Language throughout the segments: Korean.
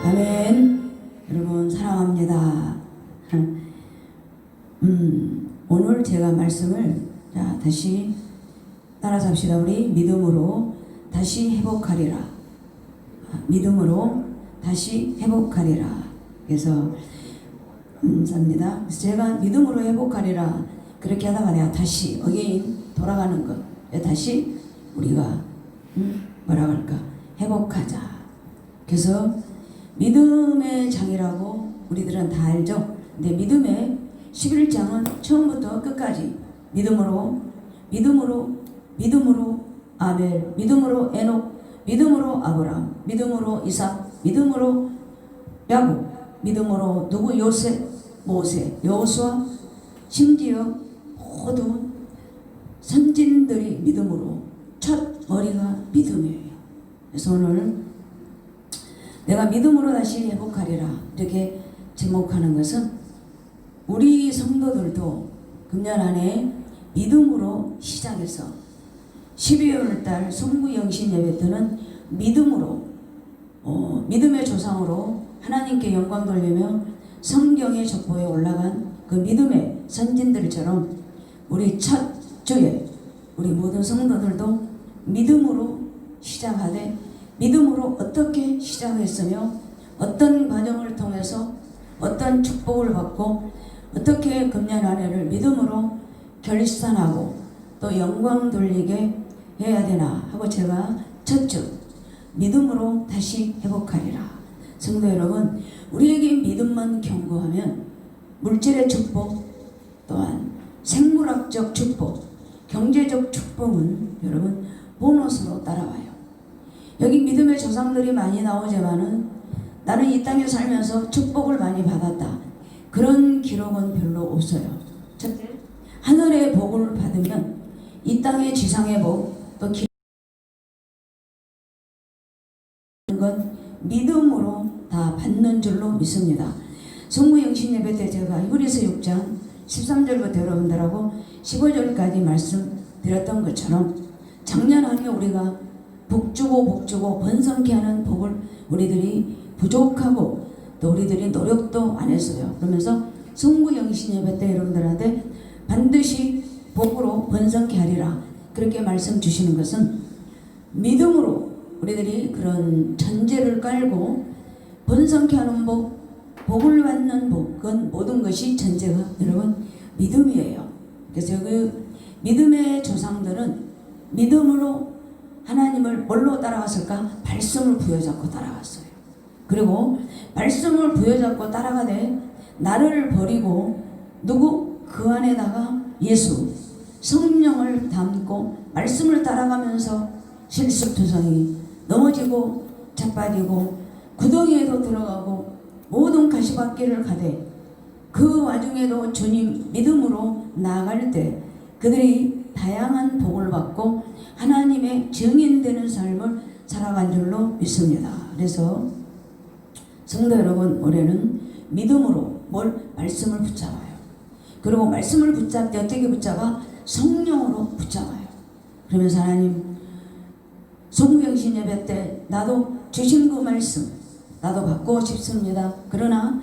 아멘. 여러분 사랑합니다. 오늘 제가 말씀을 다시 따라서 합시다. 우리 믿음으로 다시 회복하리라. 믿음으로 다시 회복하리라. 그래서 감사합니다. 그래서 제가 믿음으로 회복하리라 그렇게 하다가 내가 다시 어게인 돌아가는 것, 다시 우리가 뭐라 그럴까, 회복하자. 그래서 믿음의 장이라고 우리들은 다 알죠. 근데 믿음의 11장은 처음부터 끝까지 믿음으로 아벨, 믿음으로 에녹, 믿음으로 아브람, 믿음으로 이삭, 믿음으로 야곱, 믿음으로 누구, 요셉, 모세, 여호수아, 심지어 모두 선진들이 믿음으로, 첫 머리가 믿음이에요. 그래서 오늘 내가 믿음으로 다시 회복하리라 이렇게 제목하는 것은 우리 성도들도 금년 안에 믿음으로 시작해서 12월달 성부영신 예배 때는 믿음으로 믿음의 조상으로 하나님께 영광 돌리며 성경의 족보에 올라간 그 믿음의 선진들처럼 우리 첫 주에 우리 모든 성도들도 믿음으로 시작하되, 믿음으로 어떻게 시작했으며 어떤 과정을 통해서 어떤 축복을 받고 어떻게 금년 한 해를 믿음으로 결산하고 또 영광 돌리게 해야 되나 하고 제가 첫 주 믿음으로 다시 회복하리라. 성도 여러분, 우리에게 믿음만 견고하면 물질의 축복 또한 생물학적 축복, 경제적 축복은 여러분 보너스로 따라와요. 여기 믿음의 조상들이 많이 나오지만은 나는 이 땅에 살면서 축복을 많이 받았다, 그런 기록은 별로 없어요. 첫째, 하늘의 복을 받으면 이 땅의 지상의 복, 또 건 믿음으로 다 받는 줄로 믿습니다. 성부영신 예배 때 제가 히브리서 6장 13절부터 여러분들하고 15절까지 말씀드렸던 것처럼 작년 한 해 우리가 복주고 번성케 하는 복을 우리들이 부족하고 또 우리들이 노력도 안 했어요. 그러면서 성부영신 예배 때 여러분들한테 반드시 복으로 번성케 하리라 그렇게 말씀 주시는 것은 믿음으로 우리들이 그런 전제를 깔고 번성케 하는 복, 복을 받는 복, 그건 모든 것이 전제가 여러분 믿음이에요. 그래서 그 믿음의 조상들은 믿음으로 하나님을 뭘로 따라갔을까? 말씀을 부여잡고 따라갔어요. 그리고 말씀을 부여잡고 따라가되 나를 버리고 누구? 그 안에다가 예수, 성령을 담고 말씀을 따라가면서 실수투성이 넘어지고 자빠지고 구덩이에도 들어가고 모든 가시밭길을 가되 그 와중에도 주님 믿음으로 나아갈 때 그들이 다양한 복을 받고 하나님의 증인되는 삶을 살아간 줄로 믿습니다. 그래서 성도 여러분, 올해는 믿음으로 말씀을 붙잡아요. 그리고 말씀을 붙잡되 어떻게 붙잡아? 성령으로 붙잡아요. 그러면서 하나님, 성부영신 예배 때 나도 주신 그 말씀 나도 받고 싶습니다. 그러나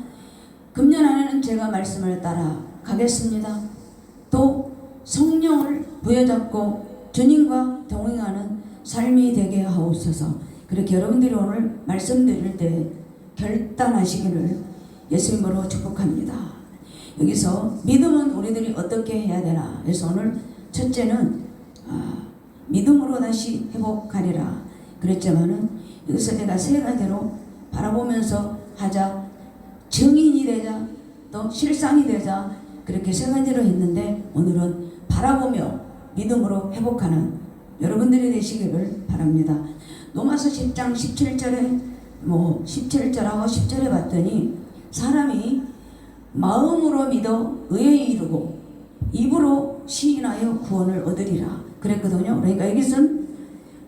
금년 안에는 제가 말씀을 따라 가겠습니다. 또 성령을 부여잡고 주님과 동행하는 삶이 되게 하옵소서. 그렇게 여러분들이 오늘 말씀드릴 때 결단하시기를 예수님으로 축복합니다. 여기서 믿음은 우리들이 어떻게 해야 되나. 그래서 오늘 첫째는 믿음으로 다시 회복하리라 그랬지만은 여기서 내가 세 가지로 바라보면서 하자, 증인이 되자, 또 실상이 되자, 그렇게 세 가지로 했는데 오늘은 바라보며 믿음으로 회복하는 여러분들이 되시기를 바랍니다. 로마서 10장 17절에 17절하고 10절에 봤더니 사람이 마음으로 믿어 의에 이르고 입으로 시인하여 구원을 얻으리라 그랬거든요. 그러니까 여기서는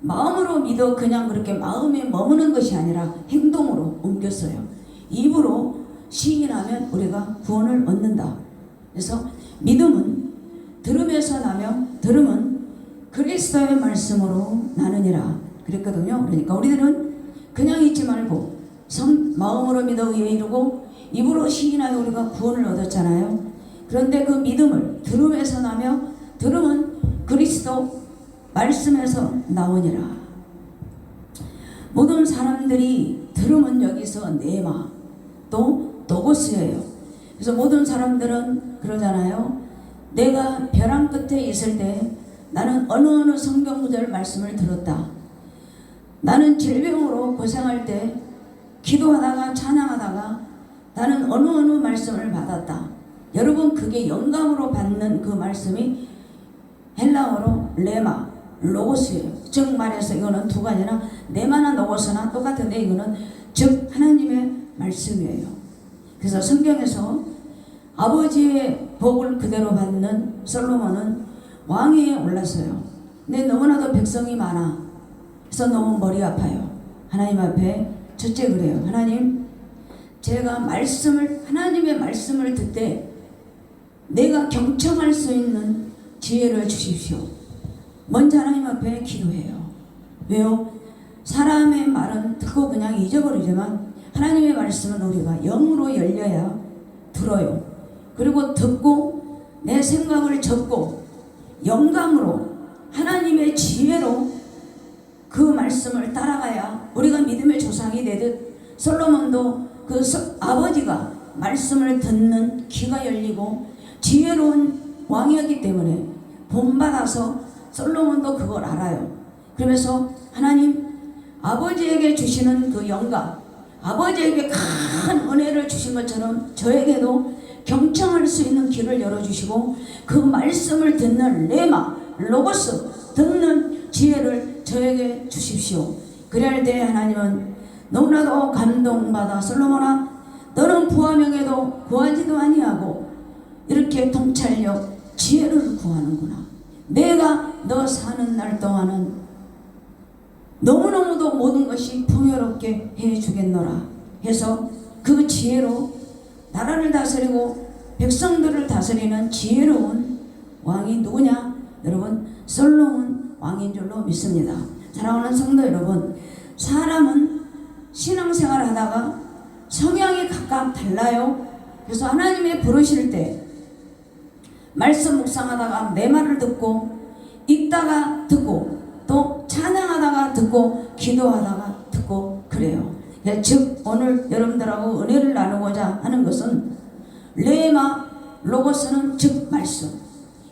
마음으로 믿어 그냥 그렇게 마음에 머무는 것이 아니라 행동으로 옮겼어요. 입으로 시인하면 우리가 구원을 얻는다. 그래서 믿음은 들음에서 나며 들음은 그리스도의 말씀으로 나느니라 그랬거든요. 그러니까 우리들은 그냥 있지 말고 마음으로 믿어 의에 이르고 입으로 시인하여 우리가 구원을 얻었잖아요. 그런데 그 믿음을 들음에서 나며 들음은 그리스도 말씀에서 나오니라. 모든 사람들이 들음은 여기서 네마 또 노고스예요. 그래서 모든 사람들은 그러잖아요. 내가 벼랑 끝에 있을 때 나는 어느 성경 구절 말씀을 들었다. 나는 질병으로 고생할 때 기도하다가 찬양하다가 나는 어느 말씀을 받았다. 여러분, 그게 영감으로 받는 그 말씀이 헬라어로 레마, 로고스예요. 즉 말해서 이거는 두 가지나 네마나 노고스나 똑같은데 이거는 즉 하나님의 말씀이에요. 그래서 성경에서 아버지의 복을 그대로 받는 솔로몬은 왕위에 올랐어요. 근데 너무나도 백성이 많아. 그래서 너무 머리 아파요. 하나님 앞에 첫째 그래요. 하나님, 제가 하나님의 말씀을 듣되 내가 경청할 수 있는 지혜를 주십시오. 먼저 하나님 앞에 기도해요. 왜요? 사람의 말은 듣고 그냥 잊어버리지만 하나님의 말씀은 우리가 영으로 열려야 들어요. 그리고 듣고 내 생각을 적고 영감으로 하나님의 지혜로 그 말씀을 따라가야 우리가 믿음의 조상이 되듯 솔로몬도 그 아버지가 말씀을 듣는 귀가 열리고 지혜로운 왕이었기 때문에 본받아서 솔로몬도 그걸 알아요. 그러면서 하나님 아버지에게 주시는 그 영감, 아버지에게 큰 은혜를 주신 것처럼 저에게도 경청할 수 있는 길을 열어주시고 그 말씀을 듣는 레마, 로고스, 듣는 지혜를 저에게 주십시오. 그래야 할 때 하나님은 너무나도 감동받아 솔로몬아, 너는 부하명에도 구하지도 아니하고 이렇게 통찰력 지혜를 구하는구나. 내가 너 사는 날 동안은 너무너무도 모든 것이 풍요롭게 해주겠노라 해서 그 지혜로 나라를 다스리고 백성들을 다스리는 지혜로운 왕이 누구냐? 여러분, 솔로몬 왕인 줄로 믿습니다. 사랑하는 성도 여러분, 사람은 신앙생활을 하다가 성향이 각각 달라요. 그래서 하나님의 부르실 때 말씀 묵상하다가 내 말을 듣고 읽다가 듣고 또 찬양하다가 듣고 기도하다가 듣고 그래요. 즉 오늘 여러분들하고 은혜를 나누고자 하는 것은 레마 로고스는 즉 말씀.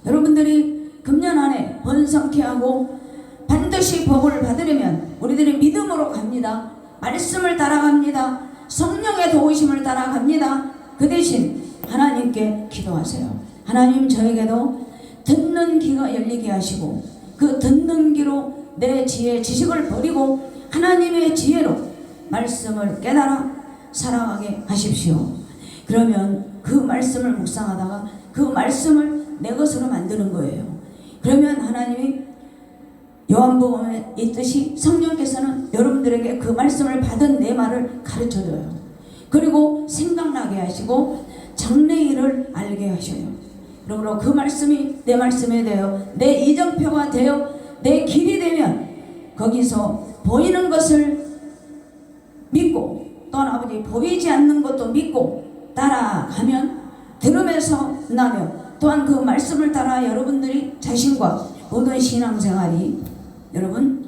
여러분들이 금년 안에 번성케 하고 반드시 복을 받으려면 우리들이 믿음으로 갑니다. 말씀을 따라갑니다. 성령의 도우심을 따라갑니다. 그 대신 하나님께 기도하세요. 하나님, 저에게도 듣는 귀가 열리게 하시고 그 듣는 귀로 내 지혜 지식을 버리고 하나님의 지혜로 말씀을 깨달아 살아가게 하십시오. 그러면 그 말씀을 묵상하다가 그 말씀을 내 것으로 만드는 거예요. 그러면 하나님이 요한복음에 있듯이 성령께서는 여러분들에게 그 말씀을 받은 내 말을 가르쳐줘요. 그리고 생각나게 하시고 장래일을 알게 하셔요. 그러므로 그 말씀이 내 말씀이 되어 내 이정표가 되어 내 길이 되면 거기서 보이는 것을 믿고 또한 아버지 보이지 않는 것도 믿고 따라가면 들음에서 나며 또한 그 말씀을 따라 여러분들이 자신과 모든 신앙생활이 여러분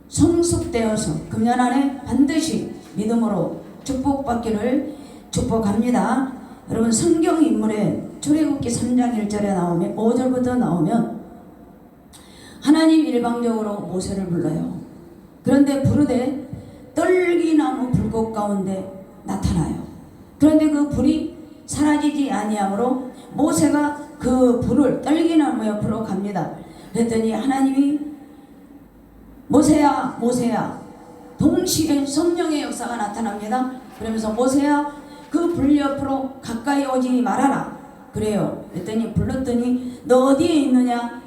성숙되어서 금년 안에 반드시 믿음으로 축복받기를 축복합니다. 여러분, 성경 인물에 출애굽기 3장 1절에 나오면 5절부터 나오면 하나님 일방적으로 모세를 불러요. 그런데 부르되 떨기나무 불꽃 가운데 나타나요. 그런데 그 불이 사라지지 아니하므로 모세가 그 불을 떨기나무 옆으로 갑니다. 그랬더니 하나님이 모세야 모세야, 동시에 성령의 역사가 나타납니다. 그러면서 모세야 그 불 옆으로 가까이 오지 말아라 그래요. 그랬더니 불렀더니 너 어디에 있느냐?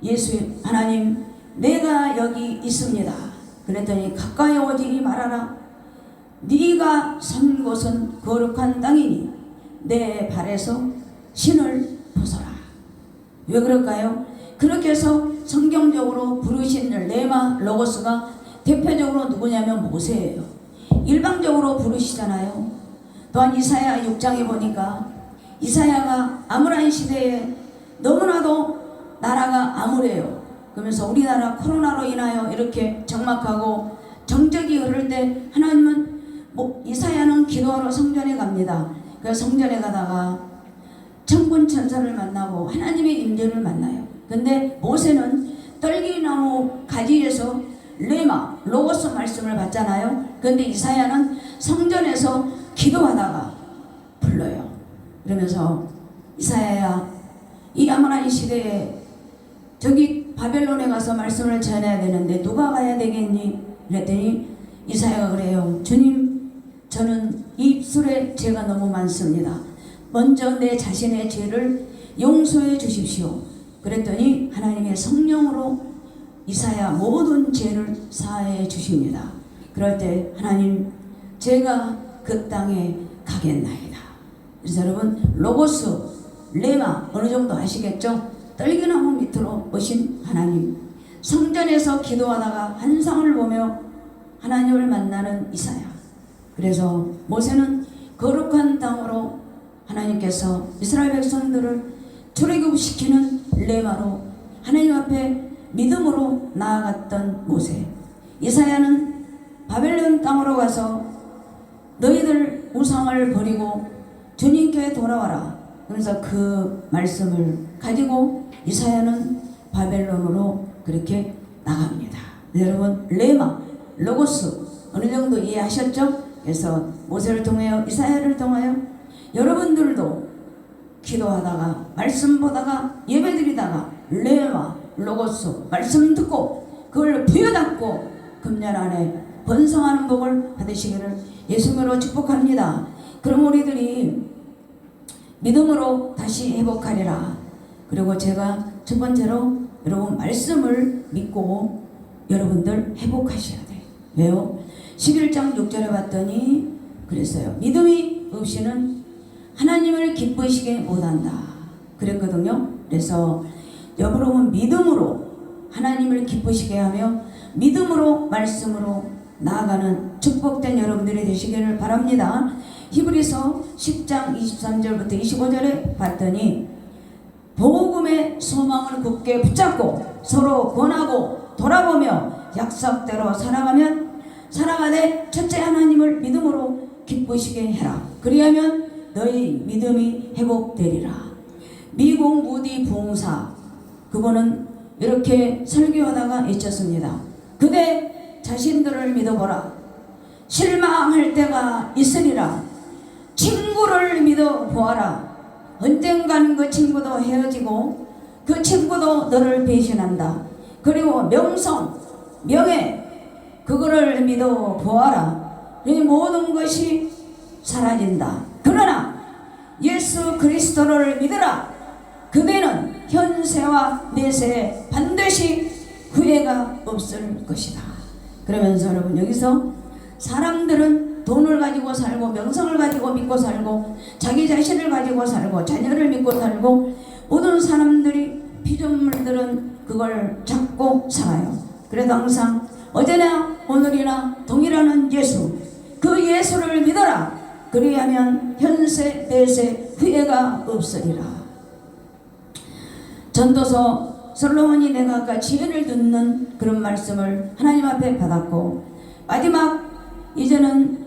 예수 하나님 내가 여기 있습니다. 그랬더니 가까이 오지 말아라. 네가 선 곳은 거룩한 땅이니 내 발에서 신을 벗어라. 왜 그럴까요? 그렇게 해서 성경적으로 부르신 레마 로고스가 대표적으로 누구냐면 모세예요. 일방적으로 부르시잖아요. 또한 이사야 6장에 보니까 이사야가 암울한 시대에 너무나도 나라가 암울해요. 그러면서 우리나라 코로나로 인하여 이렇게 적막하고 정적이 흐를 때 하나님은 이사야는 기도하러 성전에 갑니다. 그래서 성전에 가다가 천군 천사를 만나고 하나님의 임재를 만나요. 근데 모세는 떨기나무 가지에서 레마, 로고스 말씀을 받잖아요. 근데 이사야는 성전에서 기도하다가 불러요. 그러면서 이사야야, 이 암울한 시대에 저기 바벨론에 가서 말씀을 전해야 되는데 누가 가야 되겠니? 그랬더니 이사야가 그래요. 주님, 저는 입술에 죄가 너무 많습니다. 먼저 내 자신의 죄를 용서해 주십시오. 그랬더니 하나님의 성령으로 이사야 모든 죄를 사해 주십니다. 그럴 때 하나님, 제가 그 땅에 가겠나이다. 그래서 여러분, 로고스, 레마 어느 정도 아시겠죠? 떨기나무 밑으로 오신 하나님, 성전에서 기도하다가 환상을 보며 하나님을 만나는 이사야. 그래서 모세는 거룩한 땅으로 하나님께서 이스라엘 백성들을 출애굽시키는 레마로 하나님 앞에 믿음으로 나아갔던 모세. 이사야는 바벨론 땅으로 가서 너희들 우상을 버리고 주님께 돌아와라. 그래서 그 말씀을 가지고 이사야는 바벨론으로 그렇게 나갑니다. 여러분, 레마, 로고스 어느 정도 이해하셨죠? 그래서 모세를 통하여 이사야를 통하여 여러분들도 기도하다가 말씀 보다가 예배드리다가 레마, 로고스 말씀 듣고 그걸 부여잡고 금년 안에 번성하는 복을 받으시기를 예수님으로 축복합니다. 그럼 우리들이 믿음으로 다시 회복하리라. 그리고 제가 첫 번째로 여러분 말씀을 믿고 여러분들 회복하셔야 돼요. 왜요? 11장 6절에 봤더니 그랬어요. 믿음이 없이는 하나님을 기쁘시게 못한다. 그랬거든요. 그래서 여러분 믿음으로 하나님을 기쁘시게 하며 믿음으로 말씀으로 나아가는 축복된 여러분들이 되시기를 바랍니다. 히브리서 10장 23절부터 25절에 봤더니 복음의 소망을 굳게 붙잡고 서로 권하고 돌아보며 약속대로 살아가되 첫째 하나님을 믿음으로 기쁘시게 해라. 그리하면 너희 믿음이 회복되리라. 미국 무디 부흥사 그분은 이렇게 설교하다가 외쳤습니다. 그대 자신들을 믿어보라. 실망할 때가 있으리라. 친구를 믿어보아라. 언젠간 그 친구도 헤어지고 그 친구도 너를 배신한다. 그리고 명성, 명예 그거를 믿어보아라. 이 모든 것이 사라진다. 그러나 예수 그리스도를 믿으라. 그대는 현세와 내세에 반드시 후회가 없을 것이다. 그러면서 여러분 여기서 사람들은 돈을 가지고 살고 명성을 가지고 믿고 살고 자기 자신을 가지고 살고 자녀를 믿고 살고 모든 사람들이 피조물들은 그걸 잡고 살아요. 그래도 항상 어제나 오늘이나 동일하는 예수, 그 예수를 믿어라. 그리하면 현세 내세 후회가 없으리라. 전도서 솔로몬이 내가 아까 지혜를 듣는 그런 말씀을 하나님 앞에 받았고 마지막 이제는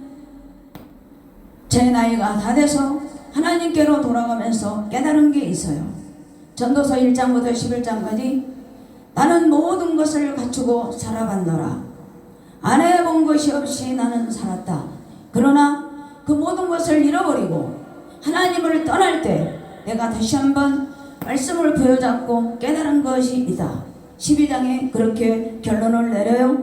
제 나이가 다 돼서 하나님께로 돌아가면서 깨달은 게 있어요. 전도서 1장부터 11장까지 나는 모든 것을 갖추고 살아봤노라. 안 해본 것이 없이 나는 살았다. 그러나 그 모든 것을 잃어버리고 하나님을 떠날 때 내가 다시 한번 말씀을 부여잡고 깨달은 것이 있다. 12장에 그렇게 결론을 내려요.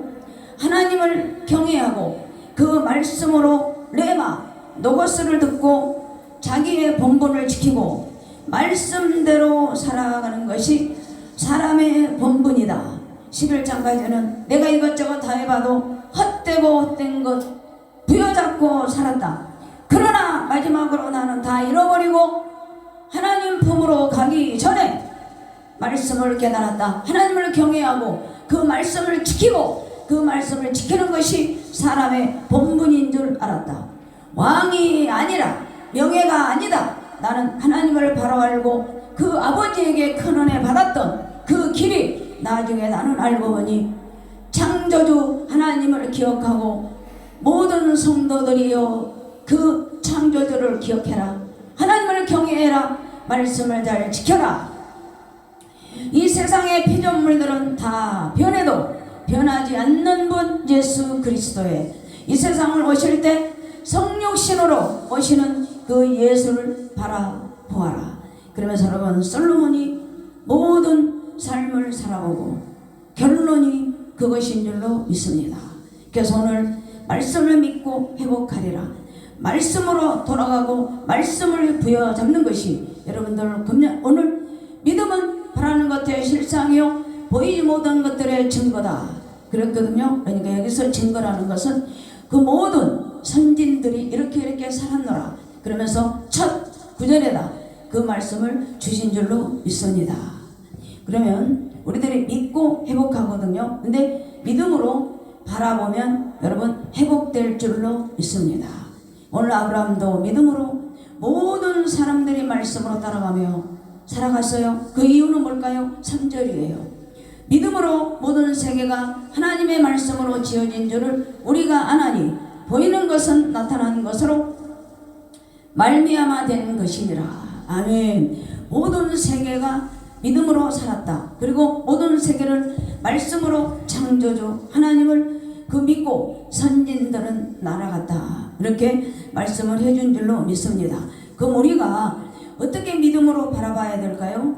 하나님을 경외하고 그 말씀으로 레마, 노고스를 듣고 자기의 본분을 지키고 말씀대로 살아가는 것이 사람의 본분이다. 11장까지는 내가 이것저것 다 해봐도 헛되고 헛된 것 부여잡고 살았다. 그러나 마지막으로 나는 다 잃어버리고 하나님 품으로 가기 전에 말씀을 깨달았다. 하나님을 경외하고 그 말씀을 지키고 그 말씀을 지키는 것이 사람의 본분인 줄 알았다. 왕이 아니라, 명예가 아니다. 나는 하나님을 바로 알고 그 아버지에게 큰 은혜 받았던 그 길이 나중에 나는 알고 보니 창조주 하나님을 기억하고 모든 성도들이여 그 창조주를 기억해라. 하나님을 경외해라. 말씀을 잘 지켜라. 이 세상의 피조물들은 다 변해도 변하지 않는 분 예수 그리스도의 이 세상을 오실 때 성육신으로 오시는 그 예수를 바라보아라. 그러면서 여러분, 솔로몬이 모든 삶을 살아보고 결론이 그것인 줄로 믿습니다. 그래서 오늘 말씀을 믿고 회복하리라. 말씀으로 돌아가고 말씀을 부여잡는 것이 여러분들 오늘 믿음은 바라는 것의 실상이요 보이지 못한 것들의 증거다 그랬거든요. 그러니까 여기서 증거라는 것은 그 모든 선진들이 이렇게 살았노라 그러면서 첫 구절에다 그 말씀을 주신 줄로 믿습니다. 그러면 우리들이 믿고 회복하거든요. 근데 믿음으로 바라보면 여러분 회복될 줄로 믿습니다. 오늘 아브라함도 믿음으로 모든 사람들이 말씀으로 따라가며 살아갔어요. 그 이유는 뭘까요? 3절이에요. 믿음으로 모든 세계가 하나님의 말씀으로 지어진 줄을 우리가 아나니 보이는 것은 나타난 것으로 말미암아 된 것이니라. 아멘. 모든 세계가 믿음으로 살았다. 그리고 모든 세계를 말씀으로 창조주 하나님을 그 믿고 선진들은 날아갔다. 이렇게 말씀을 해준 줄로 믿습니다. 그럼 우리가 어떻게 믿음으로 바라봐야 될까요?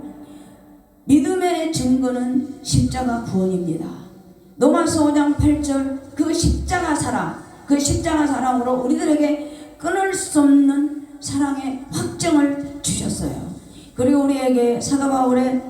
믿음의 증거는 십자가 구원입니다. 로마서 5장 8절 그 십자가 사랑, 그 십자가 사랑으로 우리들에게 끊을 수 없는 사랑의 확정을 주셨어요. 그리고 우리에게 사도 바울의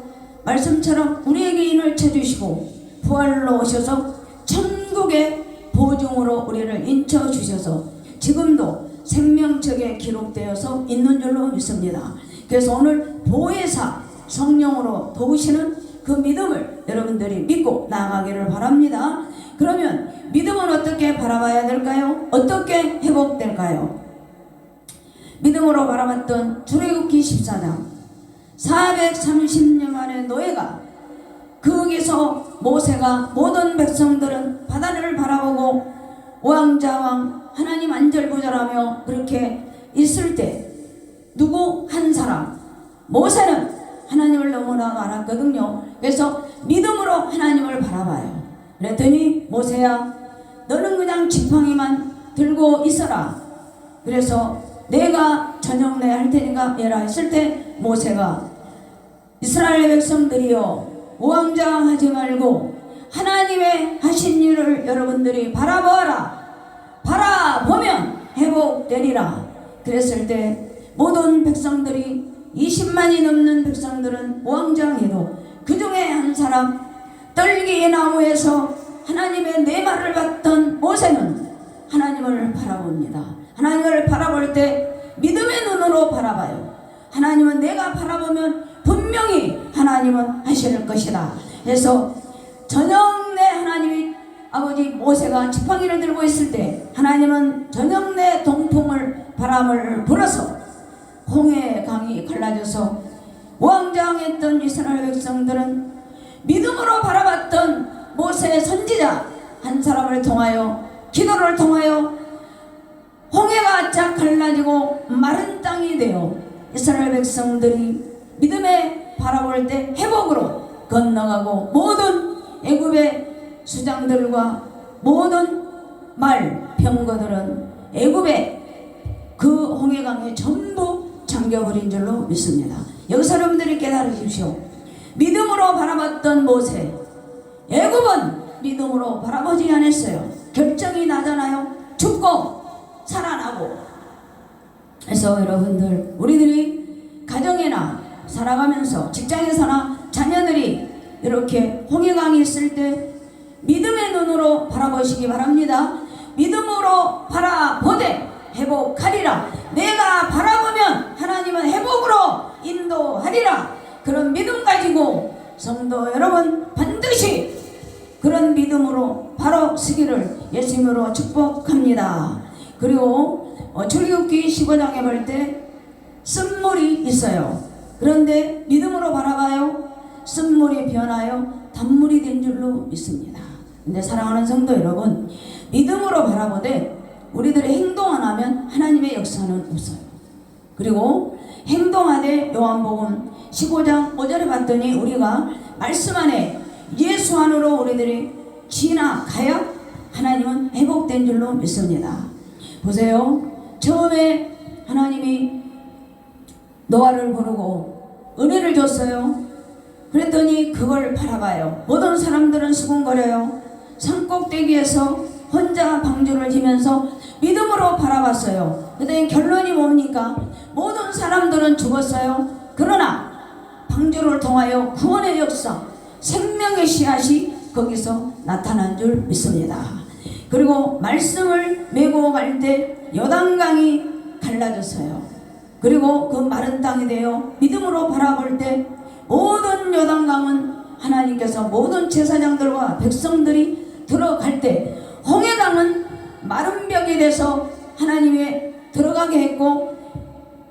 말씀처럼 우리에게 인을 쳐주시고 부활로 오셔서 천국의 보증으로 우리를 인쳐 주셔서 지금도 생명책에 기록되어서 있는 줄로 믿습니다. 그래서 오늘 보혜사 성령으로 도우시는 그 믿음을 여러분들이 믿고 나아가기를 바랍니다. 그러면 믿음은 어떻게 바라봐야 될까요? 어떻게 회복될까요? 믿음으로 바라봤던 출애굽기 14장 430년 만에 노예가 거기서 모세가 모든 백성들은 바다를 바라보고 왕자왕 하나님 안절부절하며 그렇게 있을 때 누구 한 사람 모세는 하나님을 너무나 알았거든요. 그래서 믿음으로 하나님을 바라봐요. 그랬더니 모세야 너는 그냥 지팡이만 들고 있어라. 그래서 내가 저녁 내 할 테니까 얘라 했을 때 모세가 이스라엘 백성들이여 우왕좌왕하지 말고 하나님의 하신 일을 여러분들이 바라보아라. 바라보면 회복되리라. 그랬을 때 모든 백성들이 20만이 넘는 백성들은 우왕좌왕해도 그 중에 한 사람 떨기 나무에서 하나님의 내말을 받던 모세는 하나님을 바라봅니다. 하나님을 바라볼 때 믿음의 눈으로 바라봐요. 하나님은 내가 바라보면 분명히 하나님은 하실 것이다. 그래서 저녁 내 하나님이 아버지 모세가 지팡이를 들고 있을 때 하나님은 저녁 내 동풍을 바람을 불어서 홍해 강이 갈라져서 우왕좌왕했던 이스라엘 백성들은 믿음으로 바라봤던 모세 선지자 한 사람을 통하여 기도를 통하여 홍해가 쫙 갈라지고 마른 땅이 되어 이스라엘 백성들이 믿음에 바라볼 때 회복으로 건너가고 모든 애굽의 수장들과 모든 말 병거들은 애굽의 그 홍해강에 전부 잠겨버린 줄로 믿습니다. 여기서 여러분들이 깨달으십시오. 믿음으로 바라봤던 모세 애굽은 믿음으로 바라보지 않았어요. 결정이 나잖아요. 죽고 살아나고. 그래서 여러분들 우리들이 가정이나 살아가면서 직장에서나 자녀들이 이렇게 홍해강이 있을 때 믿음의 눈으로 바라보시기 바랍니다. 믿음으로 바라보되 회복하리라. 내가 바라보면 하나님은 회복으로 인도하리라. 그런 믿음 가지고 성도 여러분 반드시 그런 믿음으로 바로 서기를 예수님으로 축복합니다. 그리고 출애굽기 15장에 볼 때 쓴물이 있어요. 그런데 믿음으로 바라봐요. 쓴물이 변하여 단물이 된 줄로 믿습니다. 근데 사랑하는 성도 여러분, 믿음으로 바라보되 우리들의 행동 안 하면 하나님의 역사는 없어요. 그리고 행동하되 요한복음 15장 5절에 봤더니 우리가 말씀 안에 예수 안으로 우리들이 지나가야 하나님은 회복된 줄로 믿습니다. 보세요. 처음에 하나님이 노아를 부르고 은혜를 줬어요. 그랬더니 그걸 바라봐요. 모든 사람들은 수군거려요. 산꼭대기에서 혼자 방주를 지면서 믿음으로 바라봤어요. 그랬더니 결론이 뭡니까? 모든 사람들은 죽었어요. 그러나 방주를 통하여 구원의 역사, 생명의 씨앗이 거기서 나타난 줄 믿습니다. 그리고 말씀을 메고 갈 때 요단강이 갈라졌어요. 그리고 그 마른 땅이 되어 믿음으로 바라볼 때 모든 요단강은 하나님께서 모든 제사장들과 백성들이 들어갈 때 홍해강은 마른 벽이 돼서 하나님의 들어가게 했고,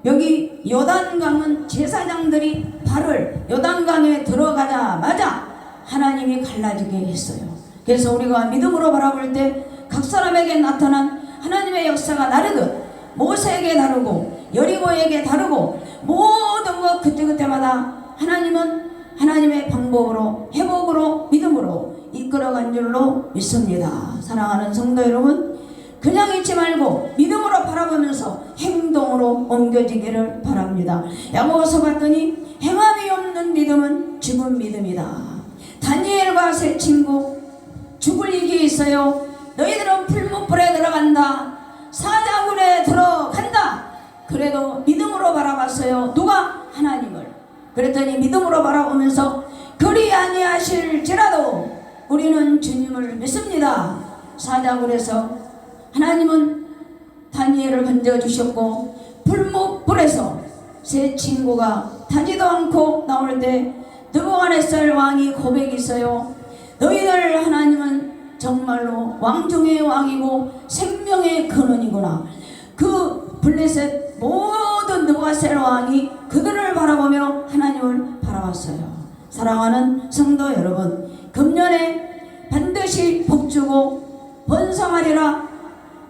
여기 요단강은 제사장들이 발을 요단강에 들어가자마자 하나님이 갈라지게 했어요. 그래서 우리가 믿음으로 바라볼 때 각 사람에게 나타난 하나님의 역사가 다르듯 모세에게 다르고 여리고에게 다르고 모든 것 그때그때마다 하나님은 하나님의 방법으로 회복으로 믿음으로 이끌어간 줄로 믿습니다. 사랑하는 성도 여러분, 그냥 있지 말고 믿음으로 바라보면서 행동으로 옮겨지기를 바랍니다. 야고보서 봤더니 행함이 없는 믿음은 죽은 믿음이다. 다니엘과 세 친구 죽을 일이 있어요. 너희들은 풀무불에 들어간다. 사자굴에 들어간다. 그래도 믿음으로 바라봤어요. 누가? 하나님을. 그랬더니 믿음으로 바라보면서 그리 아니하실지라도 우리는 주님을 믿습니다. 사자굴에서 하나님은 다니엘을 건져주셨고, 풀무불에서 세 친구가 타지도 않고 나올 때 느부갓네살 왕이 고백이 있어요. 너희들 하나님은 정말로 왕 중의 왕이고 생명의 근원이구나. 그 블레셋 모든 느부갓네살 왕이 그들을 바라보며 하나님을 바라봤어요. 사랑하는 성도 여러분, 금년에 반드시 복주고 번성하리라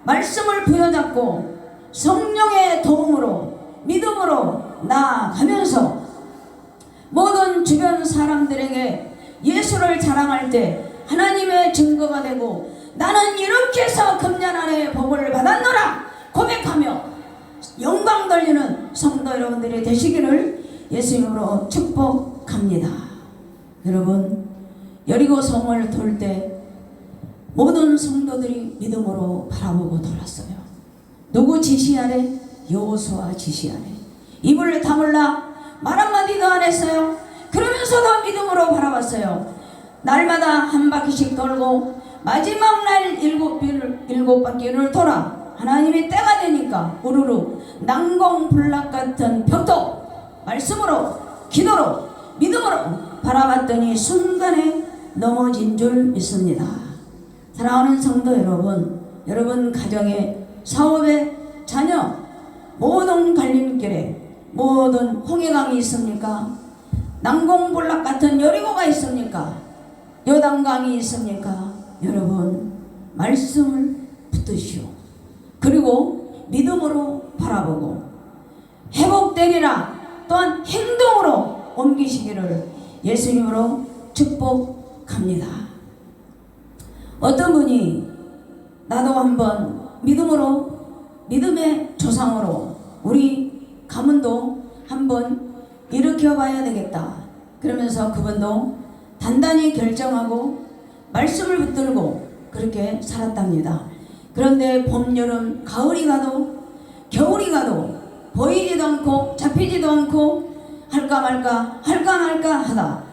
말씀을 부여잡고 성령의 도움으로 믿음으로 나아가면서 모든 주변 사람들에게 예수를 자랑할 때 하나님의 증거가 되고 나는 이렇게 해서 금년 안에 복을 받았노라 고백하며 영광 돌리는 성도 여러분들이 되시기를 예수님으로 축복합니다. 여러분, 여리고 성을 돌 때 모든 성도들이 믿음으로 바라보고 돌았어요. 누구 지시 아래? 여호수아 지시 아래. 입을 다물라 말 한마디도 안 했어요. 그러면서도 믿음으로 바라봤어요. 날마다 한 바퀴씩 돌고 마지막 날 일곱 바퀴를 돌아 하나님이 때가 되니까 우르르 난공불락 같은 벽도 말씀으로 기도로 믿음으로 바라봤더니 순간에 넘어진 줄 믿습니다. 사랑하는 성도 여러분, 여러분 가정에 사업에 자녀 모든 갈림길에 모든 홍해강이 있습니까? 난공불락 같은 여리고가 있습니까? 요단강이 있습니까? 여러분, 말씀을 붙드시오. 그리고 믿음으로 바라보고 회복되리라 또한 행동으로 옮기시기를 예수님으로 축복합니다. 어떤 분이 나도 한번 믿음으로, 믿음의 조상으로 우리 가문도 한번 일으켜 봐야 되겠다. 그러면서 그분도 단단히 결정하고 말씀을 붙들고 그렇게 살았답니다. 그런데 봄, 여름, 가을이 가도 겨울이 가도 보이지도 않고 잡히지도 않고 할까 말까 하다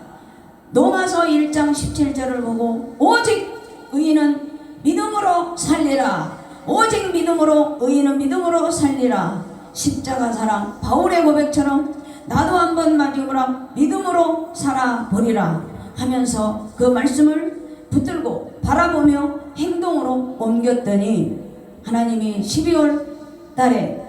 로마서 1장 17절을 보고 오직 의인은 믿음으로 살리라. 오직 믿음으로, 의인은 믿음으로 살리라. 십자가 사랑 바울의 고백처럼 나도 한번 마지막으로 믿음으로 살아버리라 하면서 그 말씀을 붙들고 바라보며 행동으로 옮겼더니 하나님이 12월 달에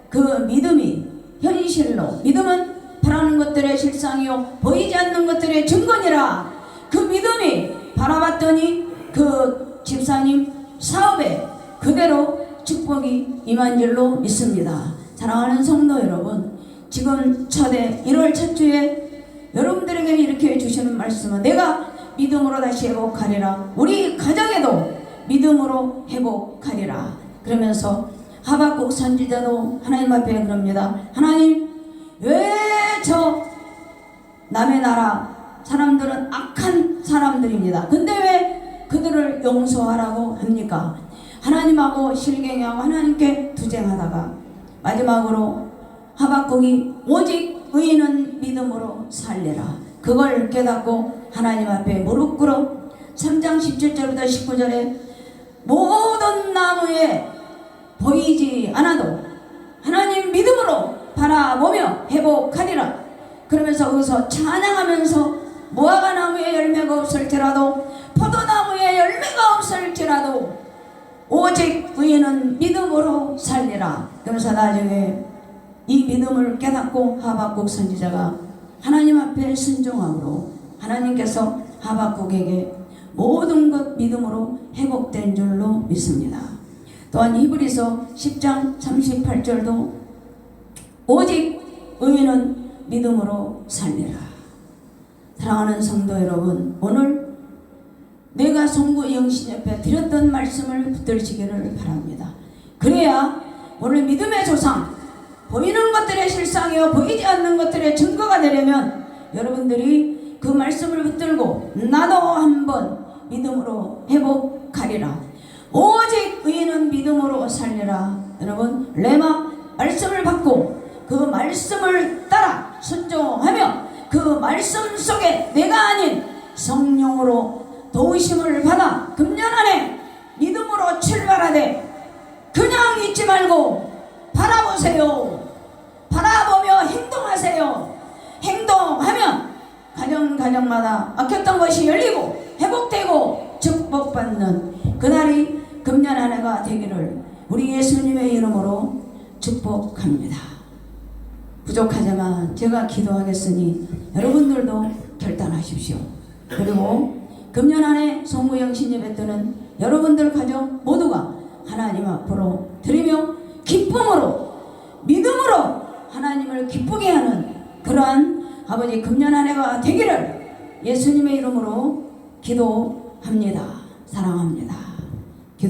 그 믿음이 현실로, 믿음은 바라는 것들의 실상이요 보이지 않는 것들의 증거니라. 그 믿음이 바라봤더니 그 집사님 사업에 그대로 축복이 임한 줄로 믿습니다. 사랑하는 성도 여러분, 지금 첫해 1월 첫 주에 여러분들에게 이렇게 주시는 말씀은 내가 믿음으로 다시 회복하리라. 우리 가정에도 믿음으로 회복하리라. 그러면서 하박국 선지자도 하나님 앞에 그럽니다. 하나님, 왜 저 남의 나라 사람들은 악한 사람들입니다. 근데 왜 그들을 용서하라고 합니까? 하나님하고 실갱이하고 하나님께 투쟁하다가 마지막으로 하박국이 오직 의인은 믿음으로 살리라. 그걸 깨닫고 하나님 앞에 무릎 꿇어 3장 17절부터 19절에 모든 나무에 보이지 않아도 하나님 믿음으로 바라보며 회복하리라. 그러면서 거기서 찬양하면서 무화과 나무에 열매가 없을지라도 포도나무에 열매가 없을지라도 오직 의인은 믿음으로 살리라. 그러면서 나중에 이 믿음을 깨닫고 하박국 선지자가 하나님 앞에 순종함으로 하나님께서 하박국에게 모든 것 믿음으로 회복된 줄로 믿습니다. 또한 히브리서 10장 38절도 오직 의인은 믿음으로 살리라. 사랑하는 성도 여러분, 오늘 내가 송구 영신 옆에 드렸던 말씀을 붙들시기를 바랍니다. 그래야 오늘 믿음의 조상, 보이는 것들의 실상이요 보이지 않는 것들의 증거가 되려면 여러분들이 그 말씀을 붙들고 나도 한번 믿음으로 회복하리라. 오직 의인은 믿음으로 살리라. 여러분, 레마 말씀을 받고 그 말씀을 따라 순종하며 그 말씀 속에 내가 아닌 성령으로 도우심을 받아 금년 안에 믿음으로 출발하되 그냥 잊지 말고 바라보세요. 바라보며 행동하세요. 행동하면 가정마다 막혔던 것이 열리고 회복되고 축복받는 그날이 금년 한 해가 되기를 우리 예수님의 이름으로 축복합니다. 부족하지만 제가 기도하겠으니 여러분들도 결단하십시오. 그리고 금년 한 해 송구영신 예배 때는 여러분들 가정 모두가 하나님 앞으로 드리며 기쁨으로 믿음으로 하나님을 기쁘게 하는 그러한 아버지 금년 한 해가 되기를 예수님의 이름으로 기도합니다. 사랑합니다.